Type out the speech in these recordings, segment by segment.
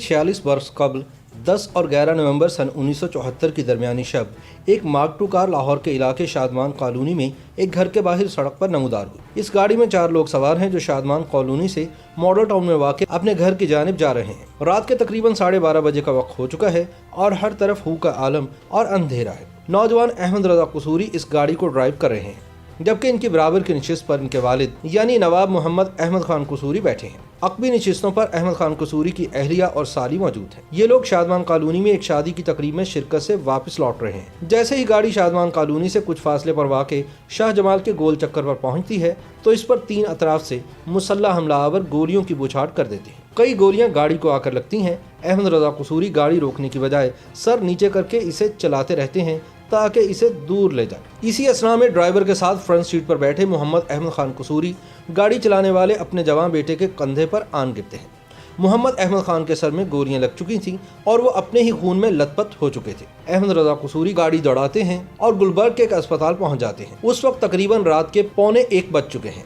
46 बरस कबल 10 और 11 नवंबर सन 1974 की दरमियानी शब एक मार्क टू कार लाहौर के इलाके शादमान कॉलोनी में एक घर के बाहर सड़क पर नमूदार हुई। इस गाड़ी में 4 लोग सवार हैं जो शादमान कॉलोनी से मॉडल टाउन में वाक़ अपने घर की जानिब जा रहे हैं। रात के तकरीबन 12:30 बजे का वक्त हो चुका है और हर तरफ हू का आलम और अंधेरा है। नौजवान अहमद रजा कसूरी इस गाड़ी को ड्राइव कर रहे हैं, जबकि इनकी बराबर की नशिस्त पर इनके वालिद यानी नवाब मोहम्मद अहमद खान कसूरी बैठे हैं। अकबी नशिस्तों पर अहमद खान कसूरी की अहलिया और साली मौजूद हैं। ये लोग शादमान कॉलोनी में एक शादी की तकरीब में शिरकत से वापस लौट रहे हैं। जैसे ही गाड़ी शादमान कॉलोनी से कुछ फासले पर वाक़े शाह जमाल के गोल चक्कर पर पहुंचती है तो इस पर 3 अतराफ से मुसल्लह हमलावर गोलियों की बौछार कर देते हैं। कई गोलियां गाड़ी को आकर लगती हैं। अहमद रजा कसूरी गाड़ी रोकने की बजाय सर नीचे करके इसे चलाते रहते हैं ताकि इसे दूर ले जाए। इसी असना में ड्राइवर के साथ फ्रंट सीट पर बैठे मोहम्मद अहमद खान कसूरी गाड़ी चलाने वाले अपने जवान बेटे के कंधे पर आन गिरते हैं। मोहम्मद अहमद खान के सर में गोलियां लग चुकी थीं और वो अपने ही खून में लथपथ हो चुके थे। अहमद रजा कसूरी गाड़ी दौड़ाते हैं और गुलबर्ग के एक अस्पताल पहुंच जाते हैं। उस वक्त तकरीबन रात के 12:45 बज चुके हैं।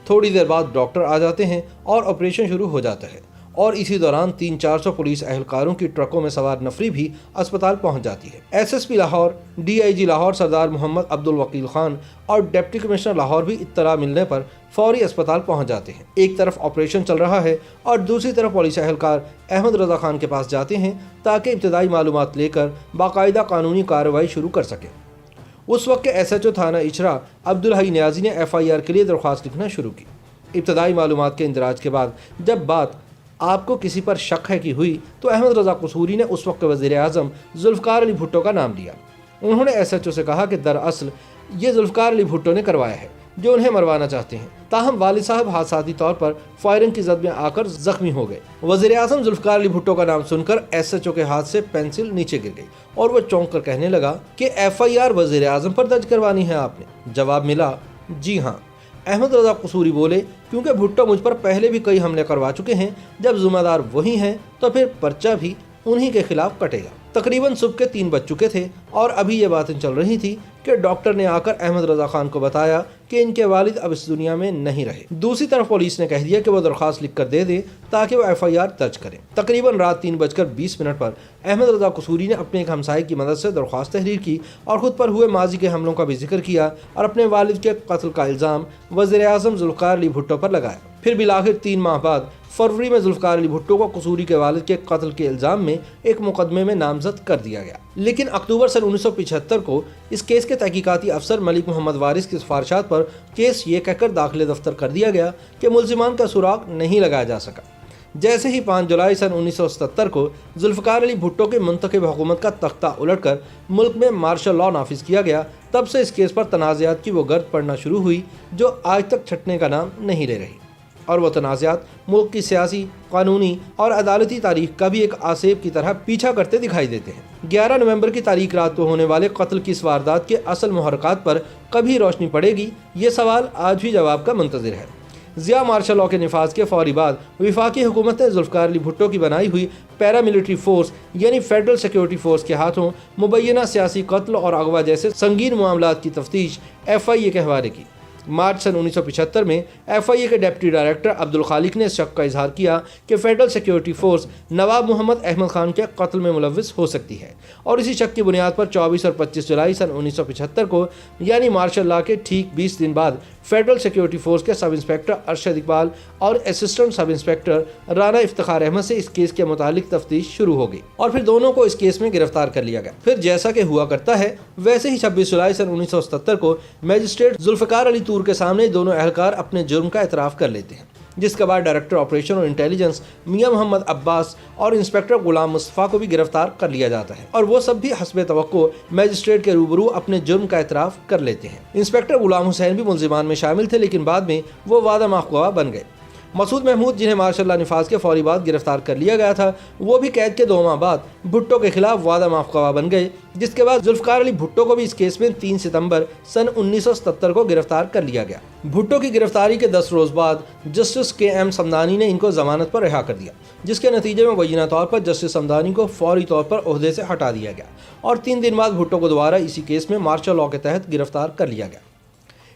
थोड़ी देर बाद डॉक्टर आ जाते हैं और ऑपरेशन शुरू हो जाता है और इसी दौरान 300-400 पुलिस एहलकारों की ट्रकों में सवार नफरी भी अस्पताल पहुंच जाती है। एसएसपी लाहौर, डीआईजी लाहौर सरदार मोहम्मद अब्दुल वकील खान और डिप्टी कमिश्नर लाहौर भी इत्तला मिलने पर फौरी अस्पताल पहुंच जाते हैं। एक तरफ ऑपरेशन चल रहा है और दूसरी तरफ पुलिस एहलकार अहमद रजा खान के पास जाते हैं ताकि इब्तदाई मालूमात लेकर बाकायदा कानूनी कार्रवाई शुरू कर सकें। उस वक्त के SHO थाना इचरा अब्दुल हई नियाजी ने FIR के लिए दरख्वास्त लिखना शुरू की। इब्तदाई मालूमात के इंदराज के बाद जब बात आपको किसी पर शक है कि हुई तो अहमद रजा कसूरी ने उस वक्त वज़ीर आज़म जुल्फ़िकार अली भुट्टो का नाम लिया। उन्होंने SHO से कहा कि दरअसल ये जुल्फ़िकार अली भुट्टो ने करवाया है जो उन्हें मरवाना चाहते हैं। ताहम वालिद साहब हादसाती तौर पर फायरिंग की जद में आकर जख्मी हो गए। वज़ीर आज़म जुल्फ़िकार अली भुट्टो का नाम सुनकर SHO के हाथ से पेंसिल नीचे गिर गई और वो चौंक कर कहने लगा कि FIR वज़ीर आज़म पर दर्ज करवानी है आपने? जवाब मिला, जी हाँ। अहमद रजा कसूरी बोले, क्योंकि भुट्टो मुझ पर पहले भी कई हमले करवा चुके हैं, जब जिम्मेदार वही हैं तो फिर पर्चा भी उन्हीं के खिलाफ कटेगा। तकरीबन सुबह के 3 बज चुके थे और अभी ये बातें चल रही थी कि डॉक्टर ने आकर अहमद रजा खान को बताया कि इनके वालिद अब इस दुनिया में नहीं रहे। दूसरी तरफ पुलिस ने कह दिया कि वो दरख्वास्त लिख कर दे दे ताकि वो FIR दर्ज करें। तकरीबन रात 3:20 पर अहमद रजा कसूरी ने अपने एक हमसाये की मदद से दरख्वास्त तहरीर की और खुद पर हुए माजी के हमलों का भी जिक्र किया और अपने वालिद के कत्ल का इल्ज़ाम वज़ीर आज़म जुल्फ़िकार अली भुट्टो पर लगाया। फिर बिलाखिर 3 माह बाद फरवरी में जुल्फ़िकार अली भुट्टो को कसूरी के वालिद के कत्ल के इल्ज़ाम में एक मुकदमे में नामजद कर दिया गया। लेकिन अक्टूबर सन 1975 को इस केस के तहकीकाती अफसर मलिक मोहम्मद वारिस की सिफारिशात पर केस ये कहकर दाखिले दफ्तर कर दिया गया कि मुल्ज़िमान का सुराग नहीं लगाया जा सका। जैसे ही 5 जुलाई सन 1977 को जुल्फ़िकार अली भुट्टो के मुंतखब हुकूमत का तख्ता उलटकर मुल्क में मार्शल लॉ नाफिज किया गया, तब से इस केस पर तनाज़ात की वो गर्द पड़ना शुरू हुई जो आज तक छटने का नाम नहीं ले रही। और वह तनाज़ात मुल्क की सियासी, कानूनी और अदालती तारीख का भी एक आसेब की तरह पीछा करते दिखाई देते हैं। 11 नवंबर की तारीख रात को होने वाले कत्ल की इस वारदात के असल मुहर्रकात पर कभी रोशनी पड़ेगी, ये सवाल आज भी जवाब का मुंतज़िर है। ज़िया मार्शल लॉ के निफाज के फौरी बाद वफाकी हुकूमत ने जुल्फ़िकार अली भुट्टो की बनाई हुई पैरामिलिट्री फोर्स यानी फेडरल सिक्योरिटी फोर्स के हाथों मुबैना सियासी कत्ल और अगवा जैसे संगीन मामलात की तफ्तीश FIA के हवाले की। मार्च सन 1975 में FIA के डिप्टी डायरेक्टर अब्दुल खालिक ने इस शक का इजहार किया कि फेडरल सिक्योरिटी फोर्स नवाब मोहम्मद अहमद खान के कत्ल में मुलव्विस हो सकती है और इसी शक की बुनियाद पर 24 और 25 जुलाई सन 1975 को यानी मार्शल लॉ के ठीक 20 दिन बाद फेडरल सिक्योरिटी फोर्स के सब इंस्पेक्टर अरशद इकबाल और assistant sub inspector Rana Iftikhar Ahmad से इस केस के मुतालिक तफ्तीश शुरू हो गई और फिर दोनों को इस केस में गिरफ्तार कर लिया गया। फिर जैसा कि हुआ करता है वैसे ही 26 जुलाई सन 1977 को मजिस्ट्रेट जुल्फ़िकार अली तूर के सामने दोनों एहलकार अपने जुर्म का एतराफ़ कर लेते हैं, जिसके बाद डायरेक्टर ऑपरेशन और इंटेलिजेंस मियां मोहम्मद अब्बास और इंस्पेक्टर गुलाम मुस्तफ़ा को भी गिरफ्तार कर लिया जाता है और वो सब भी हस्बे तवक्को मजिस्ट्रेट के रूबरू अपने जुर्म का एतराफ़ कर लेते हैं। इंस्पेक्टर गुलाम हुसैन भी मुल्ज़िमान में शामिल थे, लेकिन बाद में वो वादा माफ़गवा बन गए। मसूद महमूद, जिन्हें मार्शल लॉ निफाज के फौरी बाद गिरफ्तार कर लिया गया था, वो भी कैद के 2 माह बाद भुट्टो के खिलाफ वादा माफ़गवा बन गए, जिसके बाद जुल्फ़िकार अली भुट्टो को भी इस केस में 3 सितंबर सन 1977 को गिरफ्तार कर लिया गया। भुट्टो की गिरफ्तारी के 10 रोज़ बाद जस्टिस KM समदानी ने इनको जमानत पर रिहा कर दिया, जिसके नतीजे में मुबैना तौर पर जस्टिस समदानी को फौरी तौर पर ओहदे से हटा दिया गया और 3 दिन बाद भुट्टो को दोबारा इसी केस में मार्शल लॉ के तहत गिरफ्तार कर लिया गया।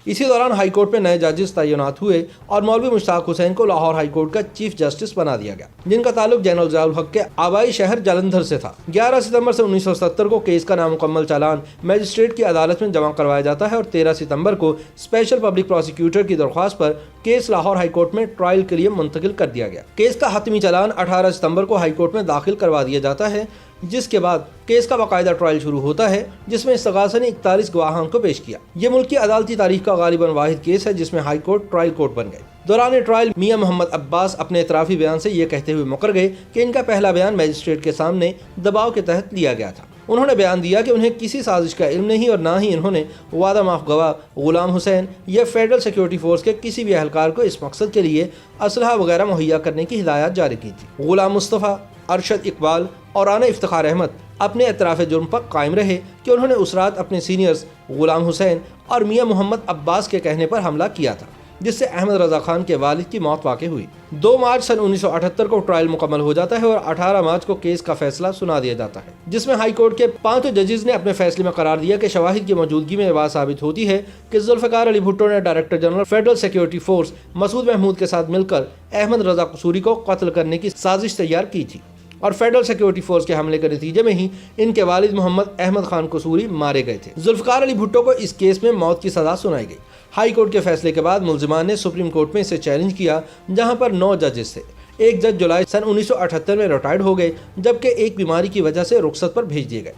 इसी दौरान हाई कोर्ट में नए जजेस तैनात हुए और मौलवी मुश्ताक हुसैन को लाहौर हाई कोर्ट का चीफ जस्टिस बना दिया गया, जिनका ताल्लुक जनरल ज़ियाउल हक के आबाई शहर जालंधर से था। 11 सितंबर से 1970 को केस का नामुकम्मल चालान मैजिस्ट्रेट की अदालत में जमा करवाया जाता है और 13 सितंबर को स्पेशल पब्लिक प्रोसिक्यूटर की दरख्वास्त पर केस लाहौर हाई कोर्ट में ट्रायल के लिए मुंतकिल कर दिया गया। केस का हतमी चालान 18 सितंबर को हाई कोर्ट में दाखिल करवा दिया जाता है, जिसके बाद केस का बाकायदा ट्रायल शुरू होता है, जिसमें इस्तगासा ने 41 गवाहान को पेश किया। ये मुल्क की अदालती तारीख का गालिबन वाहिद केस है जिसमें हाई कोर्ट ट्रायल कोर्ट बन गए। दौरान ट्रायल मियां मोहम्मद अब्बास अपने इतराफी बयान से ये कहते हुए मुकर गए कि इनका पहला बयान मैजिस्ट्रेट के सामने दबाव के तहत लिया गया था। उन्होंने बयान दिया कि उन्हें किसी साजिश का इल्म नहीं और ना ही इन्होंने वादा माफ गवाह गुलाम हुसैन या फेडरल सिक्योरिटी फोर्स के किसी भी एहलकार को इस मकसद के लिए असलहा वगैरह मुहैया करने की हिदायत जारी की थी। गुलाम मुस्तफ़ा, अरशद इकबाल और राना इफ्तिखार अहमद अपने एतराफ़ जुर्म पर कायम रहे कि उन्होंने उस रात अपने सीनियर्स गुलाम हुसैन और मियां मोहम्मद अब्बास के कहने पर हमला किया था, जिससे अहमद रजा खान के वालिद की मौत वाक़ हुई। 2 मार्च सन 1978 को ट्रायल मुकम्मल हो जाता है और 18 मार्च को केस का फैसला सुना दिया जाता है, जिसमें हाई कोर्ट के 5 जजेस ने अपने फैसले में करार दिया कि शवाहिद की मौजूदगी में ये बात साबित होती है कि जुल्फ़िकार अली भुट्टो ने director general federal security force Masood Mahmood के साथ मिलकर अहमद रजा कसूरी को कत्ल करने की साजिश तैयार की थी और फेडरल सिक्योरिटी फोर्स के हमले के नतीजे में ही इनके वालिद मोहम्मद अहमद खान कसूरी मारे गए थे। जुल्फ़िकार अली भुट्टो को इस केस में मौत की सज़ा सुनाई गई। हाई कोर्ट के फैसले के बाद मुल्ज़िमान ने सुप्रीम कोर्ट में इसे चैलेंज किया, जहां पर 9 जजेस थे। एक जज जुलाई सन 1978 में रिटायर्ड हो गए, जबकि एक बीमारी की वजह से रुखसत पर भेज दिए गए।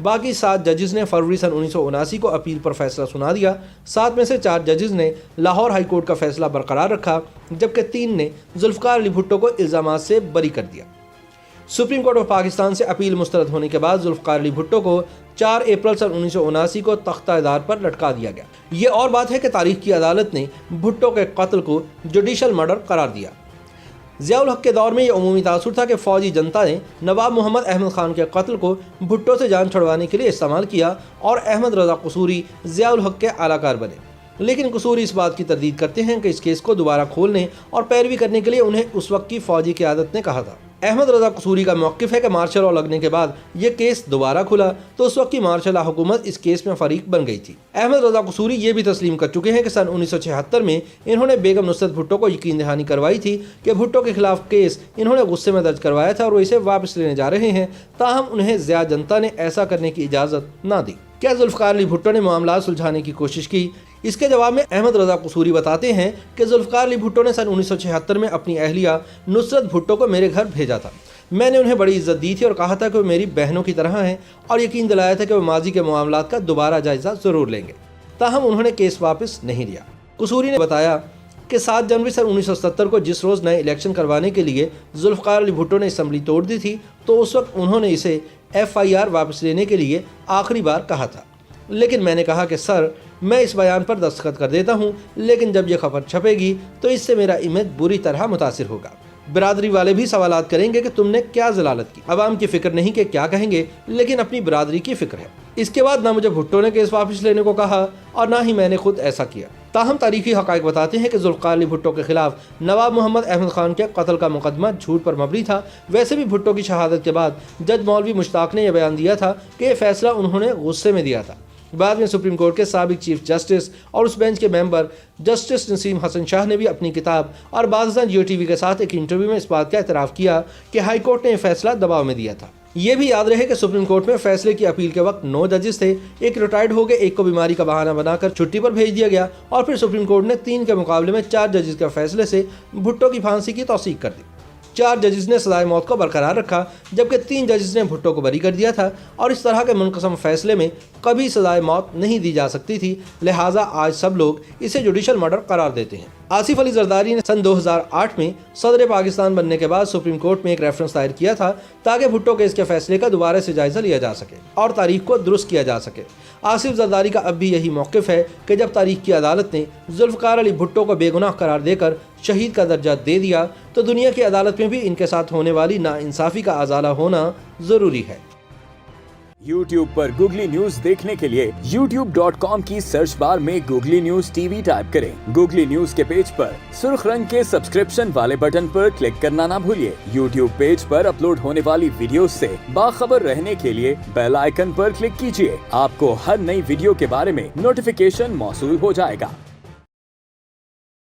बाकी 7 जजेस ने फरवरी सन 1979 को अपील पर फैसला सुना दिया। 7 में से 4 जजेस ने लाहौर हाई कोर्ट का फैसला बरकरार रखा, जबकि 3 ने जुल्फ़िकार अली भुट्टो को इल्ज़ामात से बरी कर दिया। सुप्रीम कोर्ट ऑफ पाकिस्तान से अपील मुस्तरद होने के बाद जुल्फ़िकार अली भुट्टो को 4 अप्रैल सन 1979 को तख्ता-ए-दार पर लटका दिया गया। ये और बात है कि तारीख की अदालत ने भुट्टो के कत्ल को जुडिशल मर्डर करार दिया। ज़ियाउल हक के दौर में यह उमूमी तासुर था कि फ़ौजी जनता ने नवाब मोहम्मद अहमद खान के कत्ल को भुट्टो से जान छुड़वाने के लिए इस्तेमाल किया और अहमद रजा कसूरी ज़ियाउल हक के आलाकार बने। लेकिन कसूरी इस बात की तरदीद करते हैं कि इस केस को दोबारा खोलने और पैरवी करने के लिए उन्हें उस वक्त की फ़ौजी क़यादत ने कहा था। अहमद रजा कसूरी का मौक़िफ़ है कि मार्शल लॉ लगने के बाद ये केस दोबारा खुला तो उस वक्त की मार्शल लॉ हुकूमत इस केस में फरीक बन गई थी। अहमद रजा कसूरी ये भी तस्लीम कर चुके हैं कि सन 1976 में इन्होंने बेगम नुसरत भुट्टो को यकीन दहानी करवाई थी कि भुट्टो के खिलाफ केस इन्होंने गुस्से में दर्ज करवाया था और वो इसे वापस लेने जा रहे हैं, ताहम उन्हें ज़िया जनता ने ऐसा करने की इजाज़त ना दी। क्या जुल्फ़िकार अली भुट्टो ने मामला सुलझाने की कोशिश की? इसके जवाब में अहमद रजा कसूरी बताते हैं कि जुल्फ़िकार अली भुट्टो ने सन 1976 में अपनी अहलिया नुसरत भुट्टो को मेरे घर भेजा था। मैंने उन्हें बड़ी इज्जत दी थी और कहा था कि वो मेरी बहनों की तरह हैं और यकीन दिलाया था कि वो माजी के मामलात का दोबारा जायज़ा ज़रूर लेंगे, ताहम उन्होंने केस वापस नहीं लिया। कसूरी ने बताया कि 7 जनवरी सन 1970 को जिस रोज़ नए इलेक्शन करवाने के लिए जुल्फ़िकार अली भुट्टो ने असम्बली तोड़ दी थी, तो उस वक्त उन्होंने इसे FIR वापस लेने के लिए आखिरी बार कहा था। लेकिन मैंने कहा कि सर, मैं इस बयान पर दस्तखत कर देता हूँ, लेकिन जब यह खबर छपेगी तो इससे मेरा इमेज बुरी तरह मुतासिर होगा। बिरादरी वाले भी सवालात करेंगे कि तुमने क्या जलालत की। अवाम की फिक्र नहीं कि क्या कहेंगे, लेकिन अपनी बिरादरी की फिक्र है। इसके बाद ना मुझे भुट्टो ने केस वापस लेने को कहा और ना ही मैंने खुद ऐसा किया। ताहम तारीखी हक़ाइक़ बताते हैं कि जुल्फ़िकार अली भुट्टो के खिलाफ नवाब मोहम्मद अहमद खान के कत्ल का मुकदमा झूठ पर मबनी था। वैसे भी भुट्टो की शहादत के बाद जज मौलवी मुश्ताक ने यह बयान दिया था कि यह फैसला उन्होंने गुस्से में दिया था। बाद में सुप्रीम कोर्ट के साबिक चीफ जस्टिस और उस बेंच के मेंबर जस्टिस नसीम हसन शाह ने भी अपनी किताब और बाज़ जियो टीवी के साथ एक इंटरव्यू में इस बात का एतराफ़ किया कि हाई कोर्ट ने यह फैसला दबाव में दिया था। ये भी याद रहे कि सुप्रीम कोर्ट में फैसले की अपील के वक्त 9 जजेस थे। एक रिटायर्ड हो गए, एक को बीमारी का बहाना बनाकर छुट्टी पर भेज दिया गया और फिर सुप्रीम कोर्ट ने 3 के मुकाबले में 4 जजेस के फैसले से भुट्टो की फांसी की तौसीक कर दी। 4 जजेस ने सजाए मौत को बरकरार रखा, जबकि 3 जजेस ने भुट्टो को बरी कर दिया था और इस तरह के मुनक़सम फैसले में कभी सजाए मौत नहीं दी जा सकती थी। लिहाजा आज सब लोग इसे जुडिशल मर्डर करार देते हैं। आसिफ अली जरदारी ने सन 2008 में सदर पाकिस्तान बनने के बाद सुप्रीम कोर्ट में एक रेफरेंस दायर किया था ताकि भुट्टो केस के फैसले का दोबारा से जायज़ा लिया जा सके और तारीख को दुरुस्त किया जा सके। आसिफ जरदारी का अब भी यही मौक़िफ़ है कि जब तारीख की अदालत ने जुल्फ़िकार अली भुट्टो को बेगुनाह करार देकर शहीद का दर्जा दे दिया, तो दुनिया की अदालत में भी इनके साथ होने वाली नाइंसाफ़ी का अजाला होना ज़रूरी है। YouTube पर गूगली न्यूज देखने के लिए youtube.com की सर्च बार में गूगली न्यूज TV टाइप करें। गूगली न्यूज के पेज पर सुर्ख रंग के सब्सक्रिप्शन वाले बटन पर क्लिक करना ना भूलिए। YouTube पेज पर अपलोड होने वाली वीडियोस से बाखबर रहने के लिए बेल आइकन पर क्लिक कीजिए। आपको हर नई वीडियो के बारे में नोटिफिकेशन मौसूल हो जाएगा।